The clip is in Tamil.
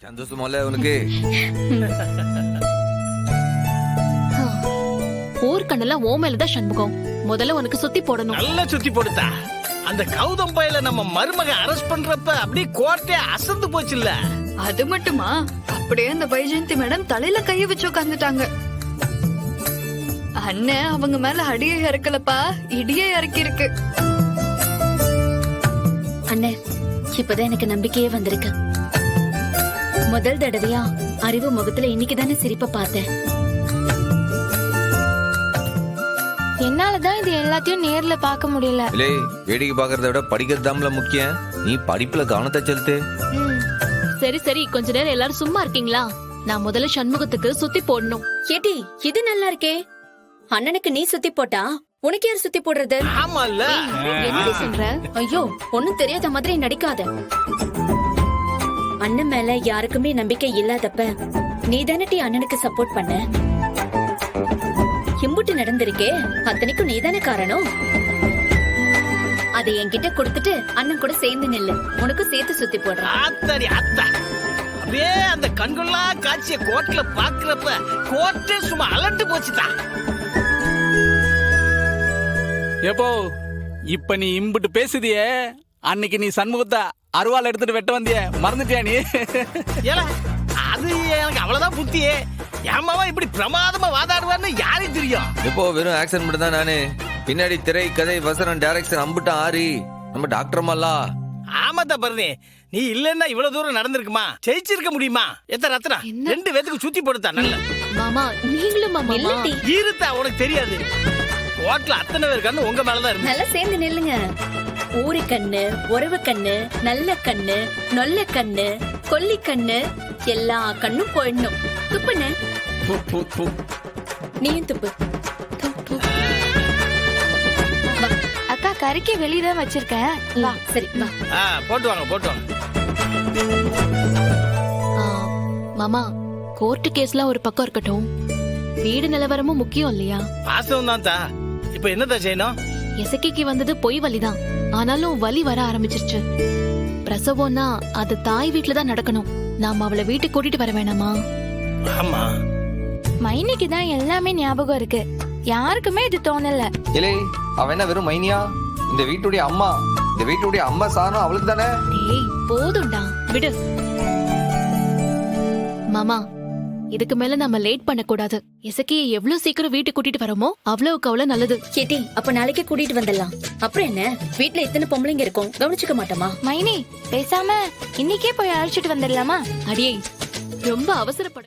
சந்தோஷமால உனக்கு ஊர்க்கண்ணெல்லாம் ஓ மேலதான் சண்முகம். முதல்ல உனக்கு சுத்தி போடணும். நல்லா சுத்தி போடுத்தா. அந்த கௌதம் பையில நம்ம மருமக அரெஸ்ட் பண்றப்ப அப்படியே கோர்ட்டே அசந்து போச்சுல்ல. அது மட்டுமா, அப்படியே அந்த வைஜெயந்தி மேடம் தலையில கைய வச்சு உட்காந்துட்டாங்க. அண்ணன் அவங்க மேல அடியே இறக்கலப்பா, இடியே இறக்கி இருக்கு. அண்ணே, இப்பதான் எனக்கு நம்பிக்கையே வந்திருக்கு. முதல் தடவையா அறிவு முகத்துல இன்னைக்குதானே சிரிப்ப பார்த்தேன். என்னாலதான் இது எல்லாத்தையும் நேர்ல பார்க்க முடியல. இல்லே, வேடிக்கை பாக்குறத விட படிக்கிறது தான்ல முக்கியம். நீ படிப்புல கவனத்தை செலுத்து. சரி சரி, கொஞ்ச நேரம் எல்லாரும் சும்மா இருக்கீங்களா? நான் முதல்ல சண்முகத்துக்கு சுத்தி போடணும். கேட்டி, இது நல்லா இருக்கே. அண்ணனுக்கு நீ சுத்தி போட்டா உனக்கு யார் சுத்தி போடுறது? ஆமால்ல. என்னடி சொல்ற? ஐயோ, ஒண்ணும் தெரியாத மாதிரி நடிக்காத. அண்ணன் மேல யாருக்குமே நம்பிக்கை இல்லாதப்ப நீ தானே அண்ணனுக்கு சப்போர்ட் பண்ண. இம்புட்டு நடந்திருக்கே, அத்தனைக்கும் நீதானே காரணம். அதை என்கிட்ட கொடுத்துட்டு அண்ணன் கூட சேர்ந்து நில்லு, உனக்கு சேர்த்து சுத்தி போடுறேன். ஆத்தாடி ஆத்தா. அப்படியே அந்த கண்கொள்ளா காட்சிய கோர்ட்ல பாக்குறப்ப கோர்ட்டே சும்மா அலண்டு போச்சுதான். எப்போ இப்ப நீ இம்புட்டு பேசுதியே, அன்னைக்கு நீ சண்முகத்தை அருவாள் எடுத்துட்டு வெட்ட வந்திய மறந்துட்டியா நீ? ஏல, அது எனக்கு அவ்வளவுதான் புத்தியே. ஏமாவா இப்படி பிரமாதமா வாதாடுவான்னு யாரும் தெரியும். இப்போ வெறும் ஆக்சன் மட்டும் தான் நானு. பின்னாடி திரை, கதை, வசனம், டைரக்ஷன் அம்புட்டும் ஆரி. நம்ம டாக்டர் அம்மாலா. ஆமாத்தா பரணி, நீ இல்லன்னா இவ்வளவு தூரம் நடந்திருக்குமா? ஜெயிச்சிருக்க முடியுமா? எத்த ரத்னா, ரெண்டு பேத்துக்கு சுத்தி போடுத்தா. நல்ல மாமா, நீங்களும் மாமா. இல்லடி, இருத்தா, உனக்கு தெரியாது. கோர்ட்ல அத்தனை பேர் கண்ணு உங்க மேலதான் இருக்கு. நல்லா சேர்ந்து நில்லுங்க. ஊரு கண்ணு, உறவு கண்ணு, நல்ல கண்ணு, நொல்ல கண்ணு, கொல்லி கண்ணு, எல்லா கண்ணும் போயிடணும். துப்புன்னு நீயும் துப்பு. அக்கா, கறிக்கு வெளியதான் வச்சிருக்கேன். வா, சரி வா. போட்டு வாங்க, போட்டு வாங்க. மாமா, கோர்ட்டு கேஸ்லாம் ஒரு பக்கம் இருக்கட்டும், வீடு நிலவரமும் முக்கியம் இல்லையா? வாஸ்தவம் தான் தா. இப்ப என்னதான் செய்யணும்? எசக்கிக்கு வந்தது பொய் வலிதான். ஆனாலும் வலி வர ஆரம்பிச்சிருச்சு. பிரசவம்னா அது தாய் வீட்டுல தான் நடக்கணும். நாம அவளை வீட்டுக்கு கூட்டிட்டு வர வேணாமா? ஆமா, மைனிக்கு தான் எல்லாமே ஞாபகம் இருக்கு, யாருக்குமே இது தோணல. இல்லே, அவ என்ன வெறும் மைனியா? இந்த வீட்டுடைய அம்மா. இந்த வீட்டுடைய அம்மா சாணம் அவளுக்கு தானே. ஏய், போதும்டா, விடு. மாமா, இதுக்கு மேல நம்ம லேட் பண்ண கூடாது. எசக்கியை எவ்வளவு சீக்கிரம் வீட்டுக்கு கூட்டிட்டு வரோமோ அவ்வளவுக்கு அவ்வளவு நல்லது. கேட்டி, அப்ப நாளைக்கே கூட்டிட்டு வந்துடலாம். அப்புறம் என்ன, வீட்டுல எத்தனை பொம்பளைங்க இருக்கும், கவனிச்சுக்க மாட்டோமா? மைனி, பேசாம இன்னைக்கே போய் அழைச்சிட்டு வந்துடலாமா? அடியே, ரொம்ப அவசரப்பட